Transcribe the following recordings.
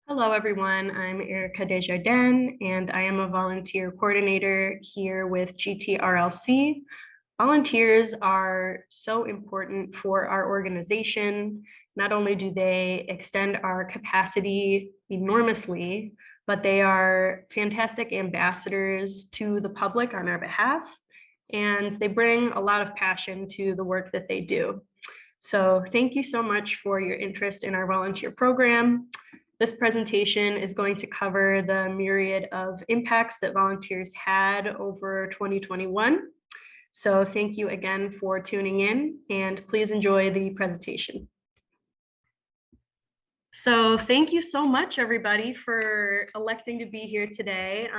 Hello, everyone. I'm Erica Desjardins, and I am a volunteer coordinator here with GTRLC. Volunteers are so important for our organization. Not only do they extend our capacity enormously, but they are fantastic ambassadors to the public on our behalf, and they bring a lot of passion to the work that they do. So thank you so much for your interest in our volunteer program. This presentation is going to cover the myriad of impacts that volunteers had over 2021. So thank you again for tuning in, and please enjoy the presentation. So thank you so much, everybody, for electing to be here today.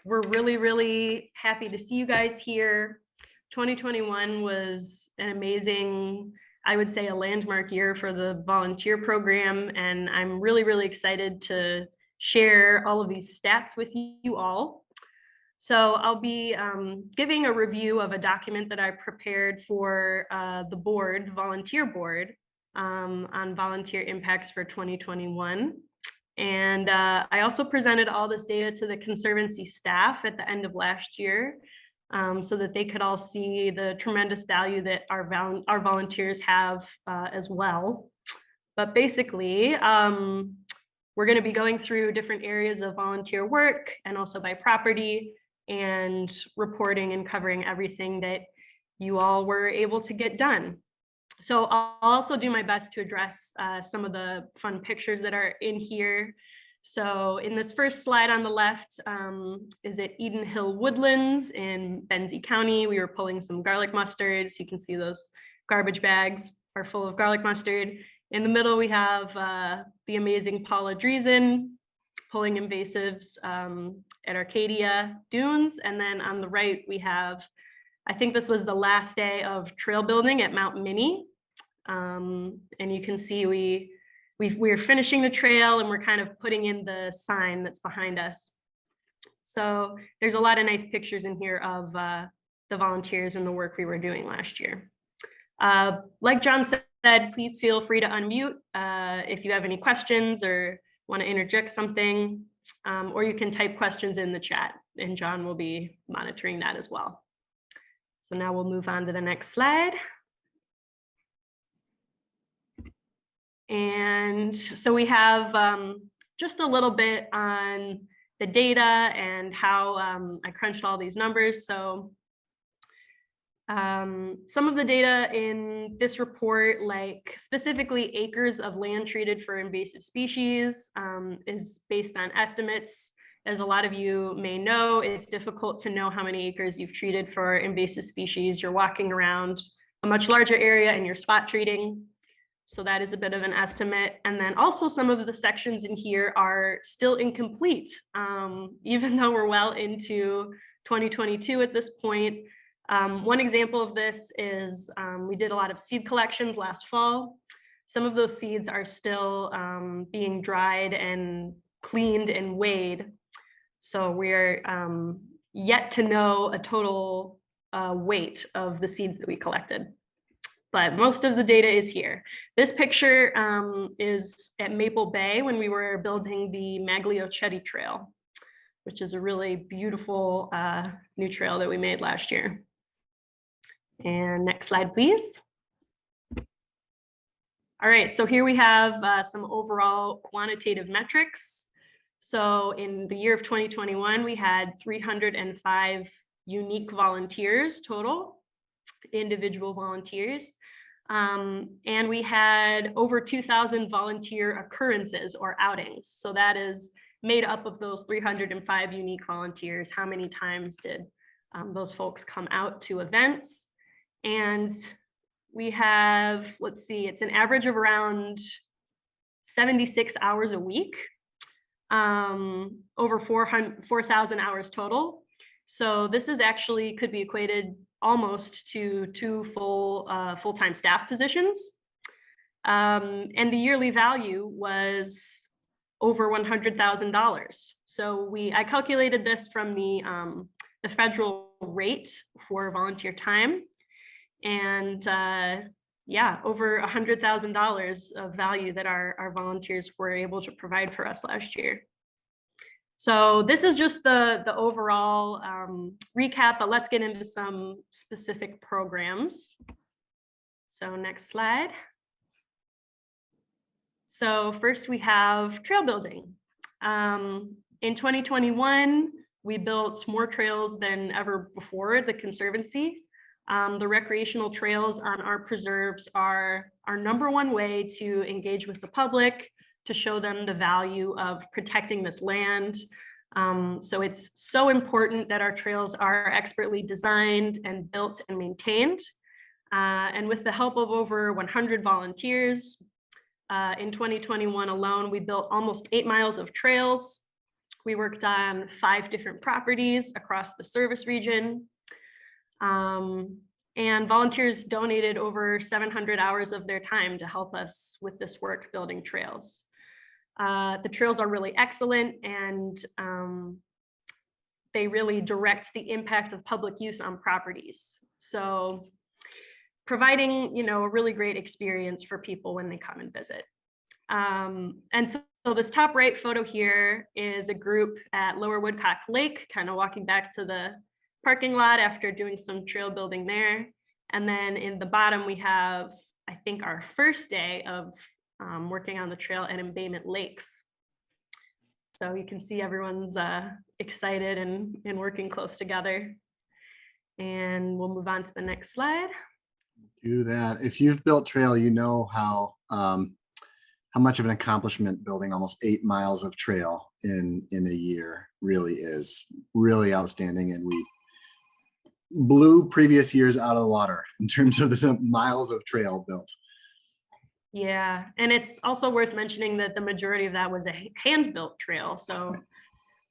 We're really happy to see you guys here. 2021 was an amazing, I would say, a landmark year for the volunteer program, and I'm really excited to share all of these stats with you all. So I'll be giving a review of a document that I prepared for the board, volunteer board, on volunteer impacts for 2021. And I also presented all this data to the Conservancy staff at the end of last year, so that they could all see the tremendous value that our volunteers have as well. But basically, we're going to be going through different areas of volunteer work and also by property, and reporting and covering everything that you all were able to get done. So I'll also do my best to address some of the fun pictures that are in here. So in this first slide on the left is at Eden Hill Woodlands in Benzie County. We were pulling some garlic mustards. You can see those garbage bags are full of garlic mustard. In the middle, we have the amazing Paula Driesen pulling invasives at Arcadia Dunes. And then on the right, we have, I think this was the last day of trail building at Mount Minnie. And you can see we're finishing the trail and we're kind of putting in the sign that's behind us. So there's a lot of nice pictures in here of the volunteers and the work we were doing last year. Like John said, please feel free to unmute if you have any questions or want to interject something, or you can type questions in the chat and John will be monitoring that as well. So now we'll move on to the next slide. And so we have just a little bit on the data and how I crunched all these numbers. So some of the data in this report, like specifically acres of land treated for invasive species, is based on estimates. As a lot of you may know, it's difficult to know how many acres you've treated for invasive species. You're walking around a much larger area and you're spot treating. So that is a bit of an estimate. And then also some of the sections in here are still incomplete, even though we're well into 2022 at this point. One example of this is we did a lot of seed collections last fall. Some of those seeds are still being dried and cleaned and weighed. So we're yet to know a total weight of the seeds that we collected. But most of the data is here. This picture is at Maple Bay when we were building the Magliochetti Trail, which is a really beautiful new trail that we made last year. And next slide, please. All right, so here we have some overall quantitative metrics. So in the year of 2021, we had 305 unique volunteers total, individual volunteers. And we had over 2,000 volunteer occurrences or outings. So that is made up of those 305 unique volunteers. How many times did those folks come out to events? And we have, let's see, it's an average of around 76 hours a week, over 4,000 hours total. So this is actually could be equated almost to 2 full-time staff positions. And the yearly value was over $100,000. So I calculated this from the federal rate for volunteer time. And yeah, over $100,000 of value that our volunteers were able to provide for us last year. So this is just the overall recap, but let's get into some specific programs. So next slide. So first we have trail building. In 2021, we built more trails than ever before at the Conservancy. The recreational trails on our preserves are our #1 way to engage with the public, to show them the value of protecting this land. So it's so important that our trails are expertly designed and built and maintained. And with the help of over 100 volunteers, in 2021 alone, we built almost 8 miles of trails. We worked on 5 different properties across the service region. And volunteers donated over 700 hours of their time to help us with this work building trails. The trails are really excellent, and they really direct the impact of public use on properties. So providing, a really great experience for people when they come and visit. And so this top right photo here is a group at Lower Woodcock Lake, kind of walking back to the parking lot after doing some trail building there. And then in the bottom, we have, I think, our first day of working on the trail at Embayment Lakes. So you can see everyone's excited and working close together. And we'll move on to the next slide. Do that. If you've built trail, you know how much of an accomplishment building almost 8 miles of trail in a year really is. Really outstanding, and we blew previous years out of the water in terms of the miles of trail built. Yeah, and it's also worth mentioning that the majority of that was a hand-built trail. So,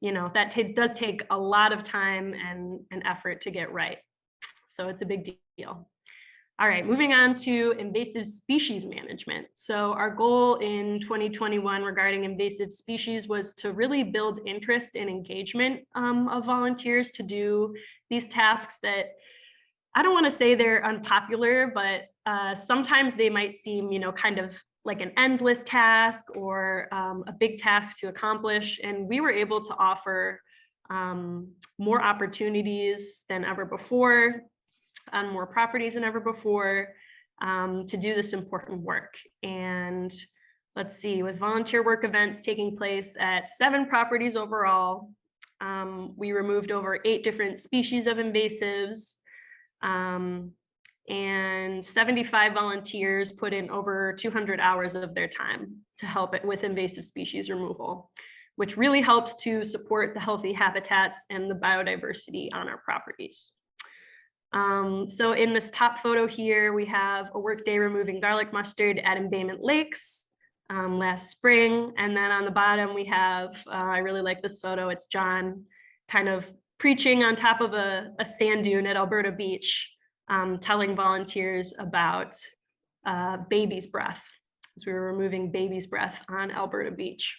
that does take a lot of time and effort to get right. So it's a big deal. All right, moving on to invasive species management. So our goal in 2021 regarding invasive species was to really build interest and engagement of volunteers to do these tasks that, I don't want to say they're unpopular, but sometimes they might seem, kind of like an endless task or a big task to accomplish. And we were able to offer more opportunities than ever before, on more properties than ever before, to do this important work. And let's see, with volunteer work events taking place at 7 properties overall, we removed over 8 different species of invasives, and 75 volunteers put in over 200 hours of their time to help it with invasive species removal, which really helps to support the healthy habitats and the biodiversity on our properties. So in this top photo here, we have a work day removing garlic mustard at Embayment Lakes last spring. And then on the bottom, we have, I really like this photo. It's John kind of preaching on top of a sand dune at Alberta Beach, telling volunteers about baby's breath, as we were removing baby's breath on Alberta Beach.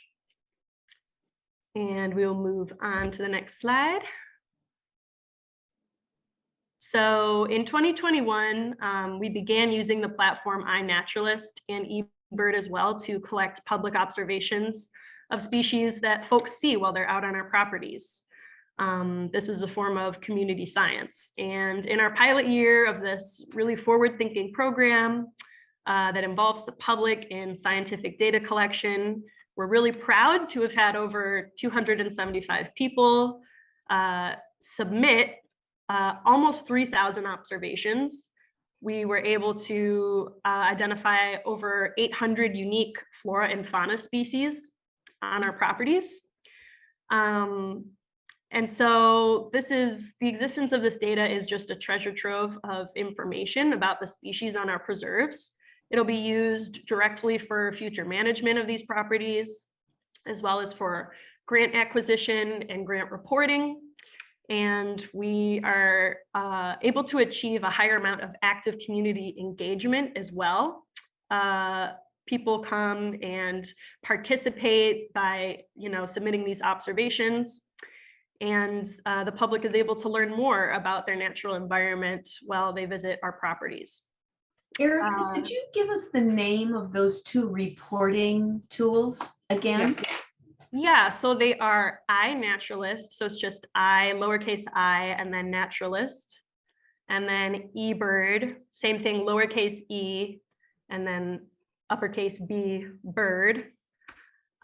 And we'll move on to the next slide. So in 2021, we began using the platform iNaturalist and eBird as well to collect public observations of species that folks see while they're out on our properties. This is a form of community science. And in our pilot year of this really forward-thinking program that involves the public in scientific data collection, we're really proud to have had over 275 people submit almost 3,000 observations. We were able to identify over 800 unique flora and fauna species on our properties. And so the existence of this data is just a treasure trove of information about the species on our preserves. It'll be used directly for future management of these properties, as well as for grant acquisition and grant reporting. And we are able to achieve a higher amount of active community engagement as well. People come and participate by, submitting these observations, and the public is able to learn more about their natural environment while they visit our properties. Erica, Uh, could you give us the name of those two reporting tools again? Yeah, so they are iNaturalist, so it's just I, lowercase I, and then naturalist. And then eBird, same thing, lowercase e, and then uppercase B, bird.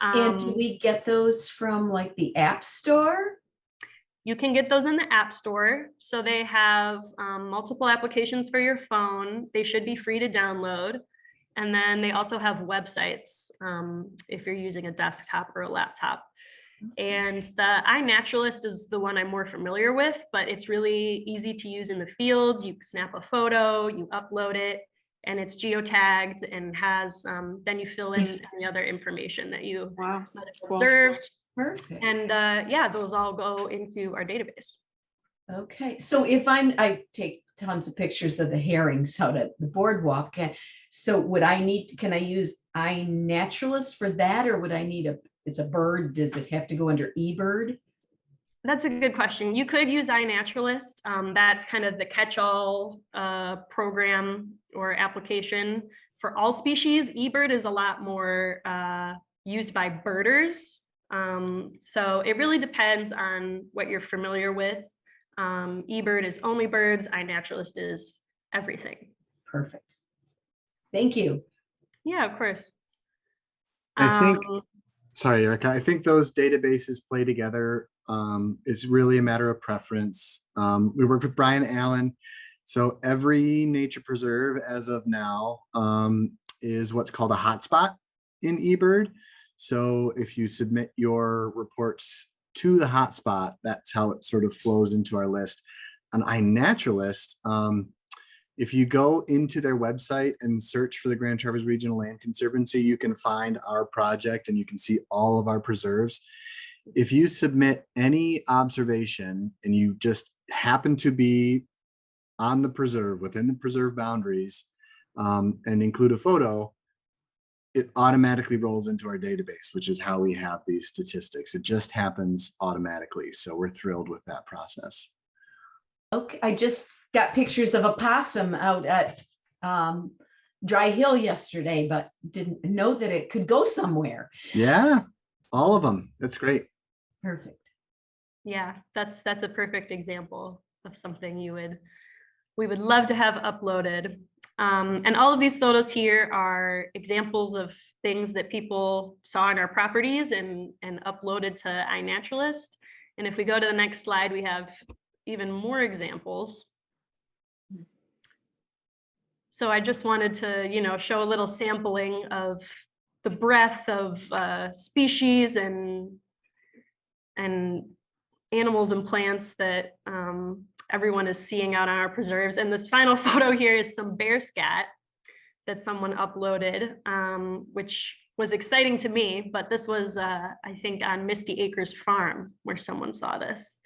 And do we get those from like the App Store? You can get those in the App Store. So they have multiple applications for your phone. They should be free to download. And then they also have websites if you're using a desktop or a laptop. And the iNaturalist is the one I'm more familiar with, but it's really easy to use in the field. You snap a photo, you upload it, and it's geotagged and has, then you fill in any other information that you Wow. might have Cool. observed. Perfect. And yeah, those all go into our database. Okay, so if I take tons of pictures of the herrings out at the boardwalk, so can I use iNaturalist for that, or would I need it's a bird, does it have to go under eBird? That's a good question. You could use iNaturalist. That's kind of the catch-all program or application for all species. eBird is a lot more used by birders. So it really depends on what you're familiar with. eBird is only birds. iNaturalist is everything. Perfect. Thank you. Yeah, of course. I think, sorry, Erica, I think those databases play together. It's really a matter of preference. We work with Brian Allen. So every nature preserve as of now is what's called a hotspot in eBird. So if you submit your reports to the hotspot, that's how it sort of flows into our list. On iNaturalist, if you go into their website and search for the Grand Traverse Regional Land Conservancy, you can find our project and you can see all of our preserves. If you submit any observation and you just happen to be on the preserve, within the preserve boundaries, and include a photo, it automatically rolls into our database, which is how we have these statistics. It just happens automatically. So we're thrilled with that process. Okay, I just got pictures of a possum out at Dry Hill yesterday, but didn't know that it could go somewhere. Yeah, all of them. That's great. Perfect. Yeah, that's a perfect example of something we would love to have uploaded. And all of these photos here are examples of things that people saw on our properties and uploaded to iNaturalist. And if we go to the next slide, we have even more examples. So I just wanted to, show a little sampling of the breadth of species and animals and plants that everyone is seeing out on our preserves. And this final photo here is some bear scat that someone uploaded, which was exciting to me, but this was, I think, on Misty Acres Farm where someone saw this.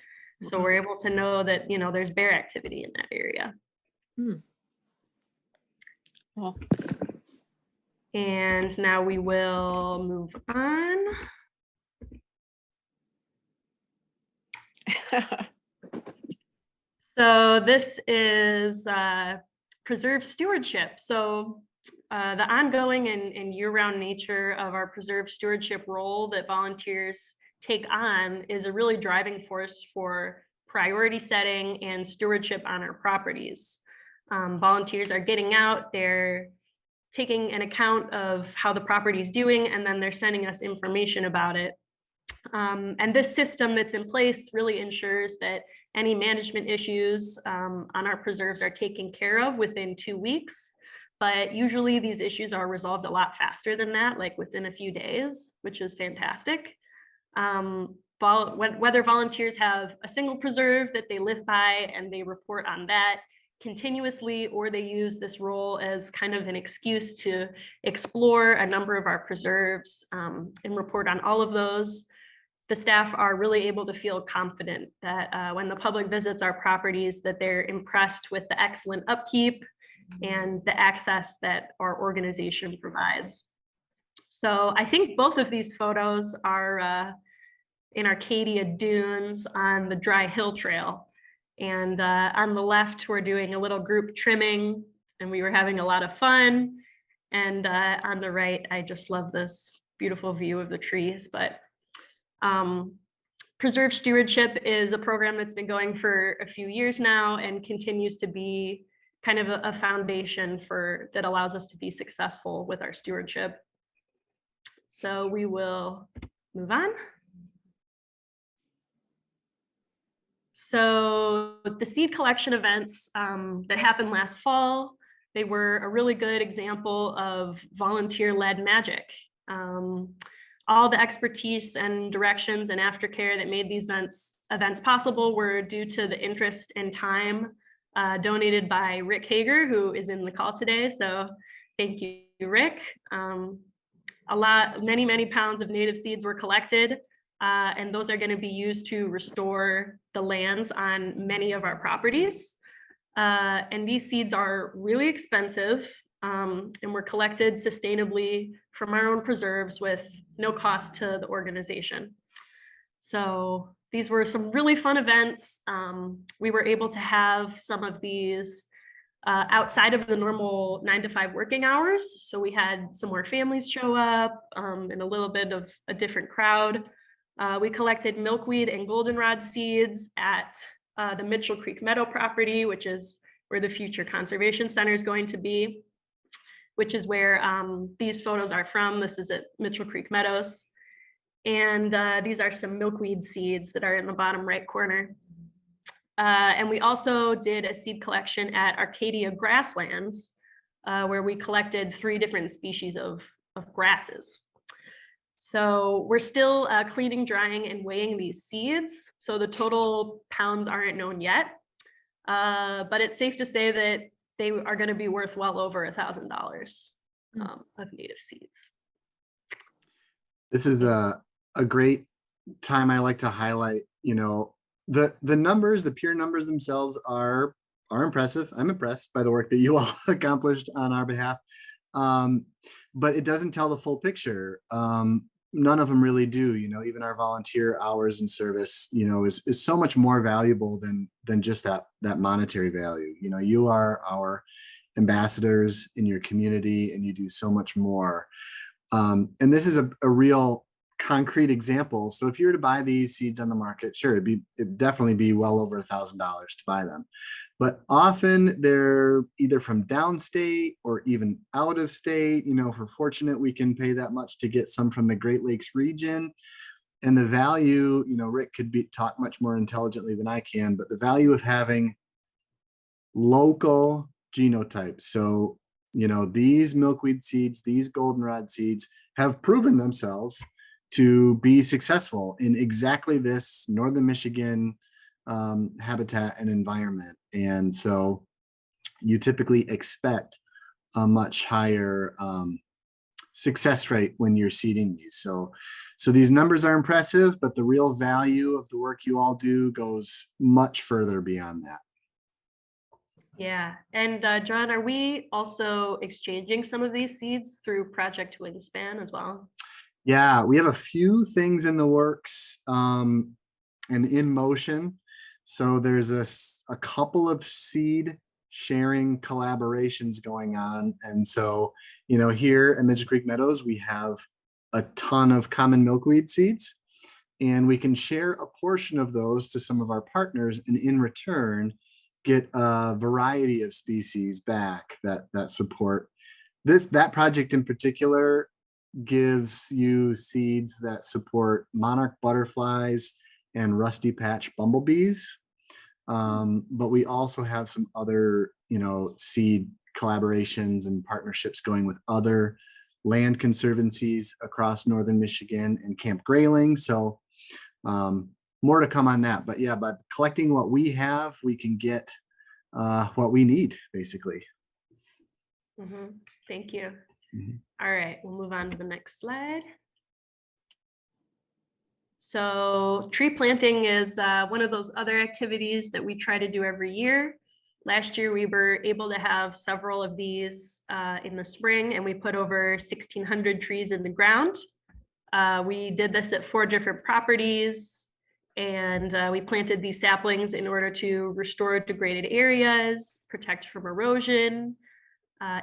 So we're able to know that, there's bear activity in that area. Well, And now we will move on. So this is preserve stewardship. So the ongoing and year-round nature of our preserve stewardship role that volunteers take on is a really driving force for priority setting and stewardship on our properties. Volunteers are getting out, they're taking an account of how the property is doing, and then they're sending us information about it. And this system that's in place really ensures that any management issues on our preserves are taken care of within 2 weeks. But usually these issues are resolved a lot faster than that, like within a few days, which is fantastic. Whether volunteers have a single preserve that they live by and they report on that continuously, or they use this role as kind of an excuse to explore a number of our preserves and report on all of those, the staff are really able to feel confident that when the public visits our properties, that they're impressed with the excellent upkeep and the access that our organization provides. So I think both of these photos are in Arcadia Dunes on the Dry Hill Trail. And on the left, we're doing a little group trimming and we were having a lot of fun. And on the right, I just love this beautiful view of the trees. But Preserve Stewardship is a program that's been going for a few years now and continues to be kind of a foundation for that allows us to be successful with our stewardship. So we will move on. So the seed collection events that happened last fall, they were a really good example of volunteer-led magic. All the expertise and directions and aftercare that made these events possible were due to the interest and time donated by Rick Hager, who is in the call today. So thank you, Rick. Many pounds of native seeds were collected, and those are going to be used to restore the lands on many of our properties. And these seeds are really expensive, and were collected sustainably from our own preserves with no cost to the organization. So these were some really fun events. We were able to have some of these outside of the normal 9 to 5 working hours. So we had some more families show up and a little bit of a different crowd. We collected milkweed and goldenrod seeds at the Mitchell Creek Meadow property, which is where the future conservation center is going to be, which is where these photos are from. This is at Mitchell Creek Meadows. And these are some milkweed seeds that are in the bottom right corner. And we also did a seed collection at Arcadia Grasslands, where we collected 3 different species of grasses. So we're still cleaning, drying, and weighing these seeds. So the total pounds aren't known yet, but it's safe to say that they are going to be worth well over $1,000 of native seeds. This is a great time. I like to highlight, you know, the numbers, the pure numbers themselves are impressive. I'm impressed by the work that you all accomplished on our behalf. But it doesn't tell the full picture. None of them really do, you know. Even our volunteer hours and service, you know, is so much more valuable than just that monetary value. You know, you are our ambassadors in your community, and you do so much more. And this is a real concrete example. So if you were to buy these seeds on the market, sure, it'd definitely be well over $1,000 to buy them. But often they're either from downstate or even out of state. You know, if we're fortunate, we can pay that much to get some from the Great Lakes region. And the value, you know, Rick could talk much more intelligently than I can, but the value of having local genotypes. So, you know, these milkweed seeds, these goldenrod seeds have proven themselves to be successful in exactly this northern Michigan habitat and environment. And so you typically expect a much higher success rate when you're seeding these. So these numbers are impressive, but the real value of the work you all do goes much further beyond that. Yeah, and John, are we also exchanging some of these seeds through Project Wingspan as well? Yeah, we have a few things in the works and in motion. So there's a couple of seed sharing collaborations going on. And so, you know, here at Mitchell Creek Meadows, we have a ton of common milkweed seeds, and we can share a portion of those to some of our partners, and in return, get a variety of species back that support. That project in particular gives you seeds that support monarch butterflies and rusty patch bumblebees. But we also have some other, you know, seed collaborations and partnerships going with other land conservancies across northern Michigan and Camp Grayling. So more to come on that. But yeah, by collecting what we have, we can get what we need, basically. Thank you. All right, we'll move on to the next slide. So tree planting is one of those other activities that we try to do every year. Last year, we were able to have several of these in the spring, and we put over 1,600 trees in the ground. We did this at 4 different properties, and we planted these saplings in order to restore degraded areas, protect from erosion,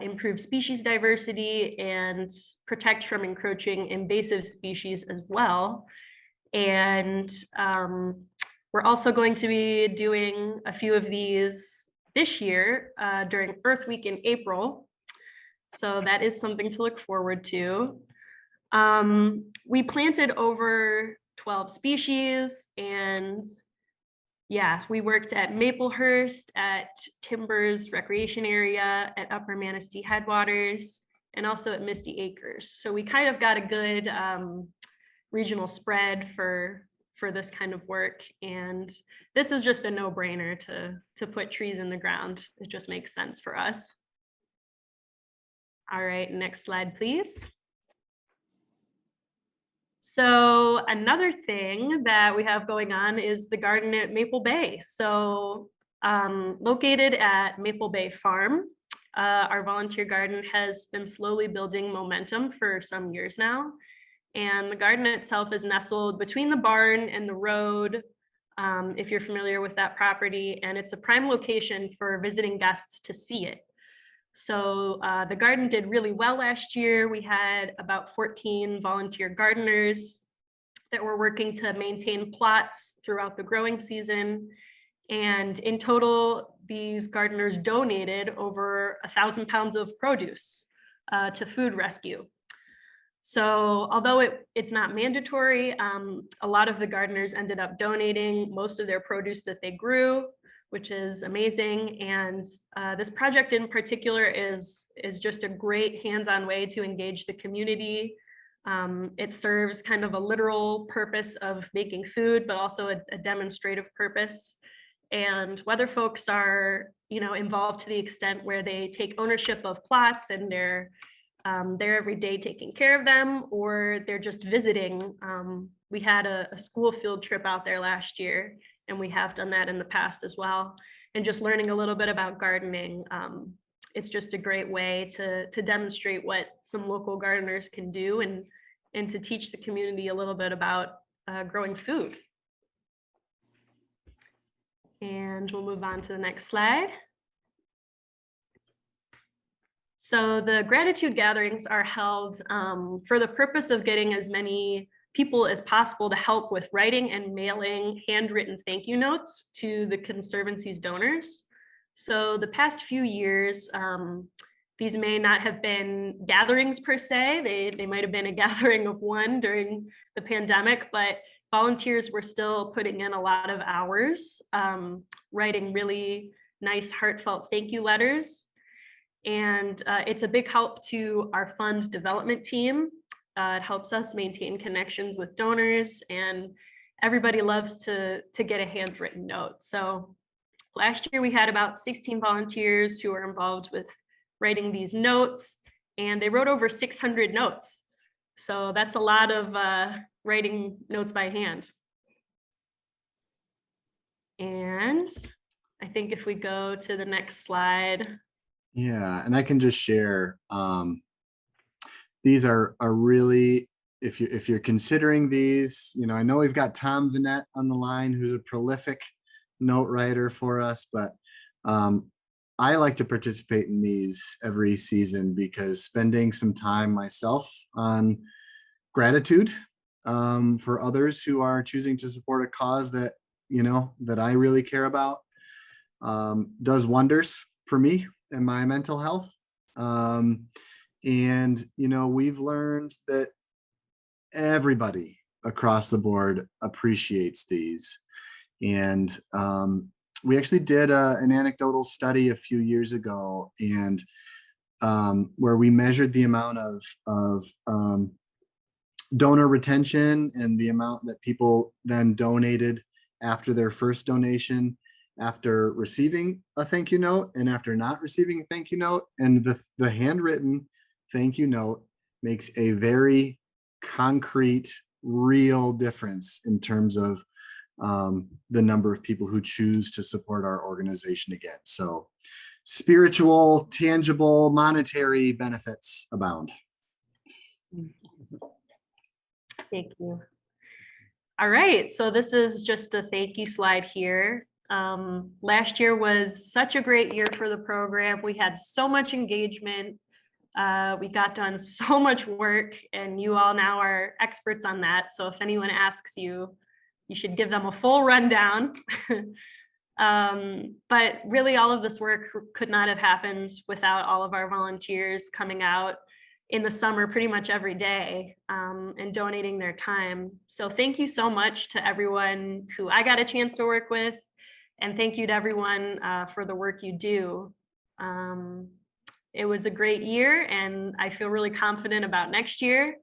improve species diversity, and protect from encroaching invasive species as well. And we're also going to be doing a few of these this year during Earth Week in April. So that is something to look forward to. We planted over 12 species, and yeah, we worked at Maplehurst, at Timbers Recreation Area, at Upper Manistee Headwaters, and also at Misty Acres. So we kind of got a good regional spread for this kind of work. And this is just a no-brainer to put trees in the ground. It just makes sense for us. All right, next slide, please. So another thing that we have going on is the garden at Maple Bay. So located at Maple Bay Farm, our volunteer garden has been slowly building momentum for some years now. And the garden itself is nestled between the barn and the road, if you're familiar with that property, and it's a prime location for visiting guests to see it. So the garden did really well last year. We had about 14 volunteer gardeners that were working to maintain plots throughout the growing season. And in total, these gardeners donated over 1,000 pounds of produce to food rescue. So although it's not mandatory, a lot of the gardeners ended up donating most of their produce that they grew, which is amazing. And this project in particular is just a great hands-on way to engage the community. It serves kind of a literal purpose of making food, but also a demonstrative purpose. And whether folks are, involved to the extent where they take ownership of plots and they're every day taking care of them, or they're just visiting. We had a school field trip out there last year, and we have done that in the past as well. And just learning a little bit about gardening, it's just a great way to demonstrate what some local gardeners can do and to teach the community a little bit about growing food. And we'll move on to the next slide. So the gratitude gatherings are held for the purpose of getting as many people as possible to help with writing and mailing handwritten thank you notes to the Conservancy's donors. So the past few years, these may not have been gatherings per se. They might have been a gathering of one during the pandemic, but volunteers were still putting in a lot of hours, writing really nice, heartfelt thank you letters. And it's a big help to our fund development team. It helps us maintain connections with donors, and everybody loves to get a handwritten note. So last year we had about 16 volunteers who were involved with writing these notes, and they wrote over 600 notes. So that's a lot of writing notes by hand. And I think if we go to the next slide. Yeah, and I can just share, these are really, if you're considering these, I know we've got Tom Vanette on the line, who's a prolific note writer for us, but I like to participate in these every season because spending some time myself on gratitude for others who are choosing to support a cause that, that I really care about, does wonders for me and my mental health. And, we've learned that everybody across the board appreciates these. And we actually did an anecdotal study a few years ago, and where we measured the amount of donor retention and the amount that people then donated after their first donation, after receiving a thank you note and after not receiving a thank you note. And the handwritten thank you note makes a very concrete, real difference in terms of the number of people who choose to support our organization again. So spiritual, tangible, monetary benefits abound. Thank you. All right, so this is just a thank you slide here. Last year was such a great year for the program. We had so much engagement. We got done so much work, and you all now are experts on that. So if anyone asks you, you should give them a full rundown. But really, all of this work could not have happened without all of our volunteers coming out in the summer pretty much every day, and donating their time. So thank you so much to everyone who I got a chance to work with, and thank you to everyone for the work you do. It was a great year, and I feel really confident about next year,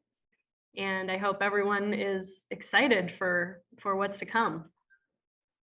and I hope everyone is excited for what's to come.